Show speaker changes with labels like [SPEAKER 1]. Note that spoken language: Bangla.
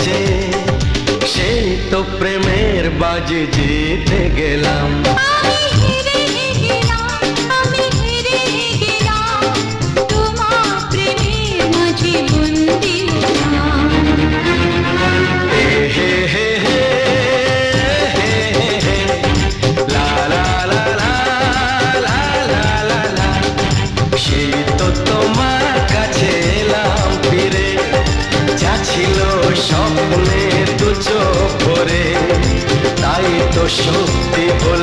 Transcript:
[SPEAKER 1] কাছে, সেই তো প্রেমের বাজি জিতে গেলাম।
[SPEAKER 2] আমি হেরে গেলাম, আমি হেরে গেলাম, তোমার প্রেমের মাঝে বন্দী হলাম।
[SPEAKER 1] হে হে হে হে হে হে, লা লা লা লা লা লা লা লা। সেই তো তোমার কাছে এলাম ফিরে, যা ছিল স্বপ্নে দু চোখ ভরে, তাই তো সত্যি হলো